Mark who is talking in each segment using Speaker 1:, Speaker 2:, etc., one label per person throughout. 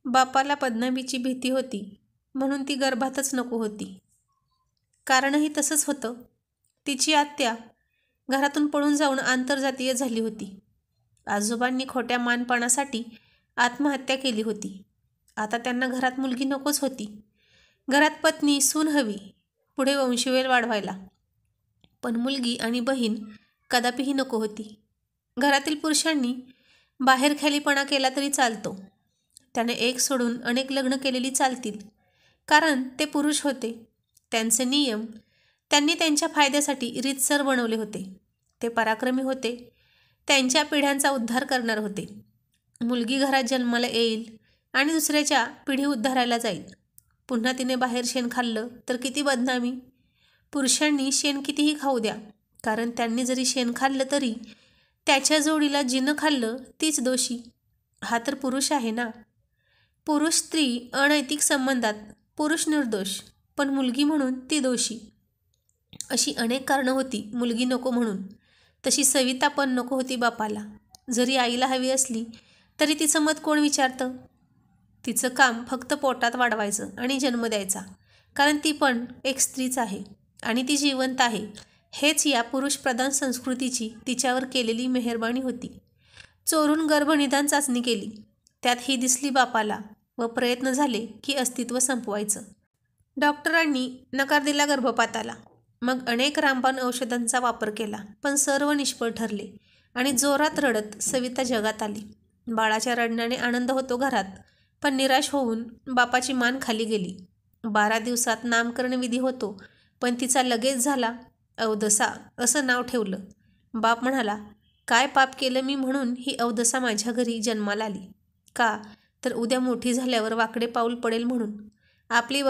Speaker 1: बापाला बदनामीची भीती होती म्हणून ती गर्भातच नको होती. कारणही तसंच होतं. तिची आत्या घरातून पळून जाऊन आंतरजातीय झाली होती. आजोबांनी खोट्या मानपणासाठी आत्महत्या केली होती. आता त्यांना घरात मुलगी नकोच होती. घरात पत्नी सून हवी, पुढे वंशवेल वाढवायला. पण मुलगी आणि बहीण कदापिही नको होती. घरातील पुरुषांनी बाहेरखेलीपणा केला तरी चालतो. त्याने एक सोडून अनेक लग्न केलेली चालतील, कारण ते पुरुष होते. त्यांचे नियम त्यांनी त्यांच्या फायद्यासाठी रीतसर बनवले होते. ते पराक्रमी होते. त्यांच्या पिढ्यांचा उद्धार करणार होते. मुलगी घरात जन्माला येईल आणि दुसऱ्याच्या पिढी उद्धारायला जाईल. पुन्हा तिने बाहेर शेण खाल्लं तर किती बदनामी. पुरुषांनी शेण कितीही खाऊ द्या, कारण त्यांनी जरी शेण खाल्लं तरी त्याच्या जोडीला जिनं खाल्लं तीच दोषी. हा तर पुरुष आहे ना. पुरुष स्त्री अनैतिक संबंधात पुरुष निर्दोष, पण मुलगी म्हणून ती दोषी. अशी अनेक कारणं होती मुलगी नको म्हणून. तशी सविता पण नको होती बापाला. जरी आईला हवी असली तरी तिचं मत कोण विचारतं. तिचं काम फक्त पोटात वाढवायचं आणि जन्म द्यायचा, कारण ती पण एक स्त्रीच आहे आणि ती जिवंत आहे. हेच या पुरुषप्रधान संस्कृतीची तिच्यावर केलेली मेहरबानी होती. चोरून गर्भनिदान चाचणी केली, त्यात ही दिसली बापाला व प्रयत्न झाले की अस्तित्व संपवायचं. डॉक्टरांनी नकार दिला गर्भपाताला. मग अनेक रामबाण औषधांचा वापर केला, पण सर्व निष्फळ ठरले आणि जोरात रडत सविता जगात आली. बाळाच्या रडण्याने आनंद होतो घरात, पण निराश होऊन बापाची मान खाली गेली. 12 दिवसात नामकरण विधी होतो, पण तिचा लगेच झाला अवदसा असं नाव ठेवलं. बाप म्हणाला, काय पाप केलं मी म्हणून ही अवदसा माझ्या घरी जन्माला आली? का तर उद्या मोठी झाल्यावर वाकडे पाऊल पडेल म्हणून, आपली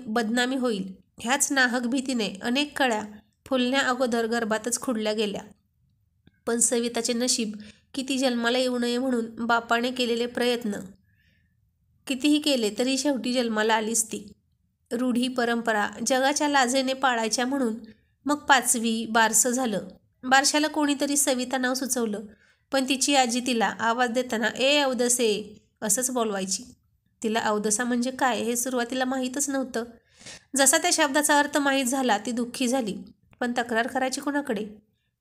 Speaker 1: बदनामी होईल ह्याच नाहक भीतीने अनेक कळ्या फुलण्या अगोदर गर्भातच खुडल्या गेल्या. पण सविताचे नशीब किती जन्माला येऊ नये म्हणून बापाने केलेले प्रयत्न कितीही केले तरी शेवटी जन्माला आलीच ती. रूढी परंपरा जगाच्या लाजेने पाळायच्या म्हणून मग 5वी बारसं झालं. बारशाला कोणीतरी सविता नाव सुचवलं, पण तिची आजी तिला आवाज देताना ए अवदसे असंच बोलवायची. तिला अवदसा म्हणजे काय हे सुरुवातीला माहीतच नव्हतं. जसा त्या शब्दाचा अर्थ माहीत झाला ती दुःखी झाली, पण तक्रार करायची कोणाकडे?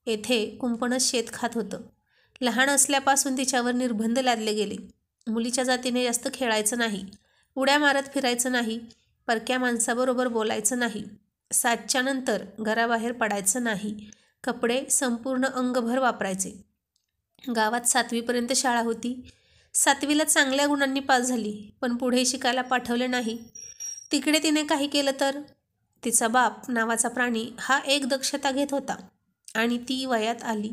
Speaker 1: येथे कुंपणच शेत खात होतं. लहान असल्यापासून तिच्यावर निर्बंध लादले गेले. मुलीच्या जातीने जास्त खेळायचं नाही, उड्या मारत फिरायचं नाही, परक्या माणसाबरोबर बोलायचं नाही, 7च्या नंतर घराबाहेर पडायचं नाही, कपडे संपूर्ण अंगभर वापरायचे. गावात 7वीपर्यंत शाळा होती. 7वीला चांगल्या गुणांनी पास झाली, पण पुढे शिकायला पाठवले नाही. तिकडे तिने काही केलं तर? तिचा बाप नावाचा प्राणी हा एक दक्षता घेत होता आणि ती वयात आली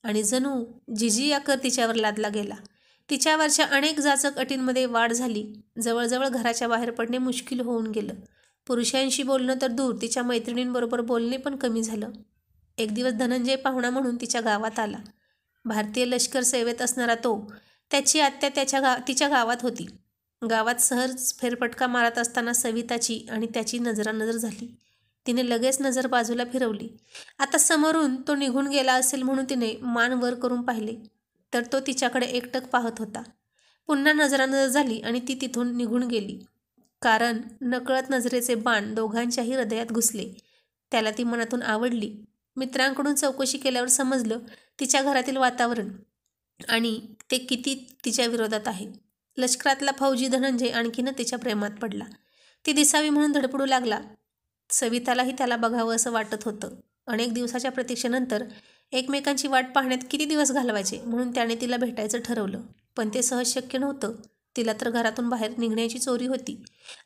Speaker 1: आणि जणू जिजिया कर तिच्यावर लादला गेला. तिच्यावरच्या अनेक जाचक अटींमध्ये वाढ झाली. जवळजवळ घराच्या बाहेर पडणे मुश्किल होऊन गेलं. पुरुषांशी बोलणं तर दूर, तिच्या मैत्रिणींबरोबर बोलणे पण कमी झालं. एक दिवस धनंजय पाहुणा म्हणून तिच्या गावात आला. भारतीय लष्कर सेवेत असणारा तो. त्याची आत्या तिच्या गावात होती. गावात सहज फेरफटका मारत असताना सविताची आणि त्याची नजरानजर झाली. तिने लगेच नजर बाजूला फिरवली. आता समोरून तो निघून गेला असेल म्हणून तिने मान वर करून पाहिले, तर तो तिच्याकडे एकटक पाहत होता. पुन्हा नजरानजर झाली आणि ती तिथून निघून गेली, कारण नकळत नजरेचे बाण दोघांच्याही हृदयात घुसले. त्याला ती मनातून आवडली. मित्रांकडून चौकशी केल्यावर समजलं तिच्या घरातील वातावरण आणि ते किती तिच्या विरोधात आहे. लष्करातला फौजी धनंजय आणखीनच तिच्या प्रेमात पडला. ती दिसावी म्हणून धडपडू लागला. सवितालाही त्याला बघावं असं वाटत होतं. अनेक दिवसाच्या प्रतीक्षेनंतर एकमेकांची वाट पाहण्यात किती दिवस घालवायचे म्हणून त्याने तिला भेटायचं ठरवलं, पण ते सहज शक्य नव्हतं. तिला तर घरातून बाहेर निघण्याची चोरी होती.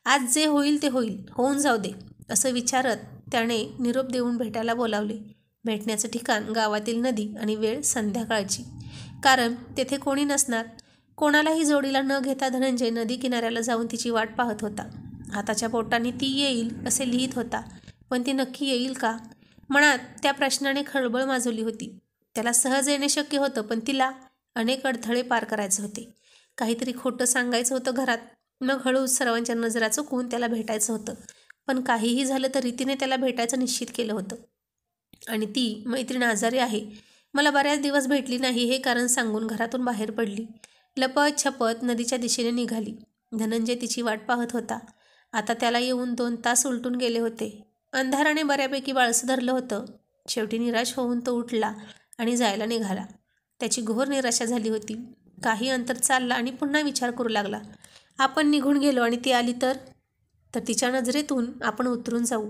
Speaker 1: आज जे होईल ते होईल, होऊन जाऊ दे असं विचारत त्याने निरोप देऊन भेटायला बोलावले. भेटण्याचं ठिकाण गावातील नदी आणि वेळ संध्याकाळची, कारण तेथे कोणी नसणार. कोणालाही जोडीला न घेता धनंजय नदी किनाऱ्याला जाऊन तिची वाट पाहत होता. हाताच्या बोटांनी ती येईल असे लिहित होता, पण ती नक्की येईल का? मनात त्या प्रश्नाने खळबळ माजवली होती. त्याला सहज येणे शक्य होतं, पण तिला अनेक अडथळे पार करायचे होते. काहीतरी खोटं सांगायचं होतं घरात, मग हळूच सर्वांच्या नजरा चुकवून त्याला भेटायचं होतं. पण काहीही झालं तरी तिने त्याला भेटायचं निश्चित केलं होतं. आणि ती मैत्रीण आजारी आहे, मला बऱ्याच दिवस भेटली नाही हे कारण सांगून घरातून बाहेर पडली. लपत छपत नदीच्या दिशेने निघाली. धनंजय तिची वाट पाहत होता. आता त्याला येऊन 2 तास उलटून गेले होते. अंधाराने बऱ्यापैकी बाळसं धरलं होतं. शेवटी निराश होऊन तो उठला आणि जायला निघाला. त्याची घोर निराशा झाली होती. काही अंतर चालला आणि पुन्हा विचार करू लागला. आपण निघून गेलो आणि ती आली तर तिच्या नजरेतून आपण उतरून जाऊ.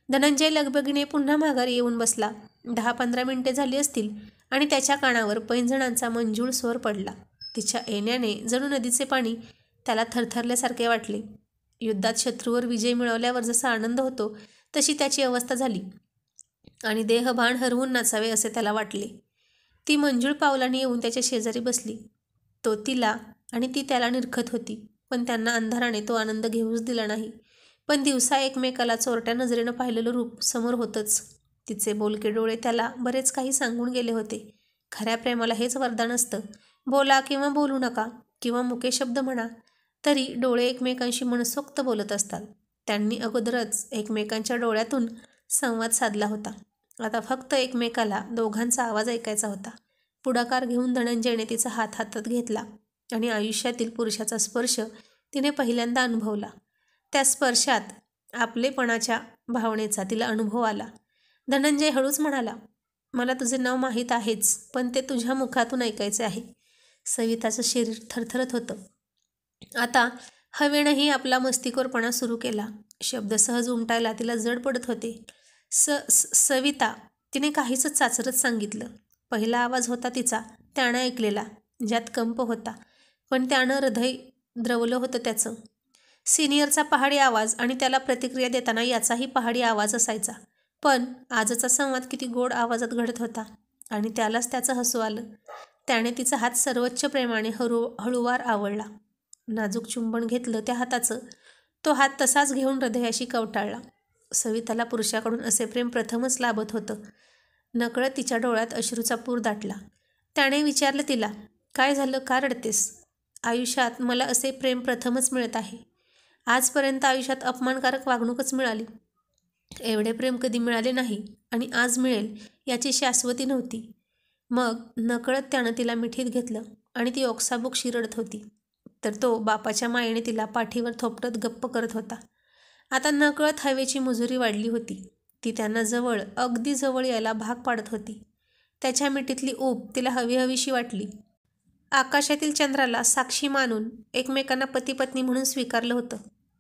Speaker 1: धनंजय लगबगीने पुन्हा माघारी येऊन बसला. 10-15 मिनिटे झाली असतील आणि त्याच्या कानावर पैंजणांचा मंजूळ स्वर पडला. तिच्या येण्याने जणू नदीचे पाणी त्याला थरथरल्यासारखे वाटले. युद्धात शत्रूवर विजय मिळवल्यावर जसा आनंद होतो तशी त्याची अवस्था झाली आणि देहभान हरवून नाचावे असे त्याला वाटले. ती मंजूळ पावलांनी येऊन त्याच्या शेजारी बसली. तो तिला आणि ती त्याला निरखत होती, पण त्यांना अंधाराने तो आनंद घेऊच दिला नाही. पण दिवसा एकमेकाला चोरट्या नजरेनं पाहिलेलं रूप समोर होतंच. तिचे बोलके डोळे त्याला बरेच काही सांगून गेले होते. खऱ्या प्रेमाला हेच वरदान असतं. बोला किंवा बोलू नका किंवा मुके शब्द म्हणा, तरी डोळे एकमेकांशी मनसोक्त बोलत असतात. त्यांनी अगोदरच एकमेकांच्या डोळ्यातून संवाद साधला होता. आता फक्त एकमेकाला दोघांचा आवाज ऐकायचा होता. पुढाकार घेऊन धनंजयने तिचा हात हातात घेतला आणि आयुष्यातील पुरुषाचा स्पर्श तिने पहिल्यांदा अनुभवला. त्या स्पर्शात आपलेपणाच्या भावनेचा तिला अनुभव आला. धनंजय हळूच म्हणाला, मला तुझे नाव माहीत आहेच, पण ते तुझ्या मुखातून ऐकायचे आहे. सविताचं शरीर थरथरत होतं. आता हवेनंही आपला मस्तिखोरपणा सुरू केला. शब्द सहज उमटायला तिला जड पडत होते. सविता, तिने काहीच चाचरत सांगितलं. पहिला आवाज होता तिचा, त्यानं ऐकलेला, ज्यात कंप होता, पण त्यानं हृदय द्रवलं होतं त्याचं. सिनियरचा पहाडी आवाज आणि त्याला प्रतिक्रिया देताना याचाही पहाडी आवाज असायचा. पण आजचा संवाद किती गोड आवाजात घडत होता आणि त्यालाच त्याचं हसू आलं. त्याने तिचा हात सर्वोच्च प्रेमाने हळूवार आवळला. नाजूक चुंबन घेतलं त्या हाताचं. तो हात तसाच घेऊन हृदयाशी कवटाळला. सविताला पुरुषाकडून असे प्रेम प्रथमच लाभत होतं. नकळत तिच्या डोळ्यात अश्रूचा पूर दाटला. त्याने विचारलं तिला, काय झालं, का रडतेस? आयुष्यात मला असे प्रेम प्रथमच मिळत आहे. आजपर्यंत आयुष्यात अपमानकारक वागणूकच मिळाली. एवढे प्रेम कधी मिळाले नाही आणि आज मिळेल याची शाश्वती नव्हती. मग नकळत त्यानं तिला मिठीत घेतलं आणि ती ओक्साबोक्शी रडत होती. तर तो बापाच्या मायेने तिला पाठीवर थोपटत गप्प करत होता. आता नकळत हवेची मुजुरी वाढली होती. ती त्यांना जवळ, अगदी जवळ यायला भाग पाडत होती. त्याच्या मिठीतली ऊब तिला हवीहवीशी वाटली. आकाशातील चंद्राला साक्षी मानून एकमेकांना पती-पत्नी म्हणून स्वीकारलं होतं.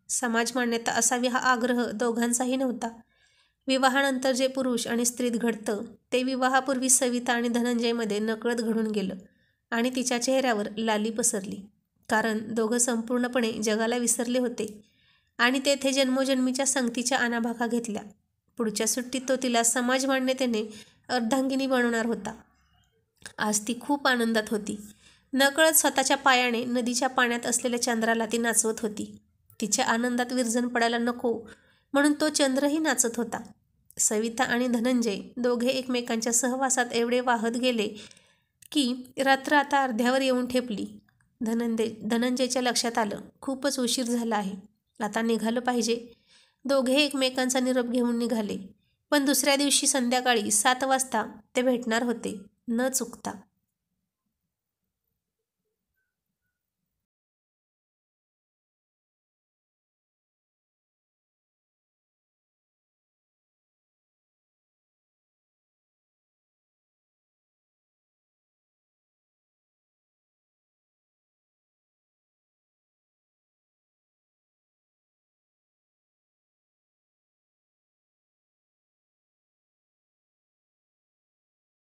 Speaker 1: समाज मान्यता असावी हा आग्रह दोघांचाही नव्हता. विवाहानंतर जे पुरुष आणि स्त्रीत घडतं ते विवाहापूर्वी सविता आणि धनंजयमध्ये नकळत घडून गेलं आणि तिच्या चेहऱ्यावर लाली पसरली. कारण दोघं संपूर्णपणे जगाला विसरले होते आणि तेथे जन्मोजन्मीच्या संगतीच्या आणाभाका घेतल्या. पुढच्या सुट्टीत तो तिला समाज मान्यतेने अर्धांगिनी बनवणार होता. आज ती खूप आनंदात होती. नकळत स्वतःच्या पायाने नदीच्या पाण्यात असलेल्या चंद्राला ती नाचवत होती. तिच्या आनंदात विरजण पडायला नको म्हणून तो चंद्रही नाचत होता. सविता आणि धनंजय दोघे एकमेकांच्या सहवासात एवढे वाहत गेले की रात्र आता अर्ध्यावर येऊन ठेपली. धनंजयच्या लक्षात आलं, खूपच उशीर झाला आहे, आता निघालं पाहिजे. दोघे एकमेकांचा निरोप घेऊन निघाले. पण दुसऱ्या दिवशी संध्याकाळी 7 वाजता ते भेटणार होते, न चुकता.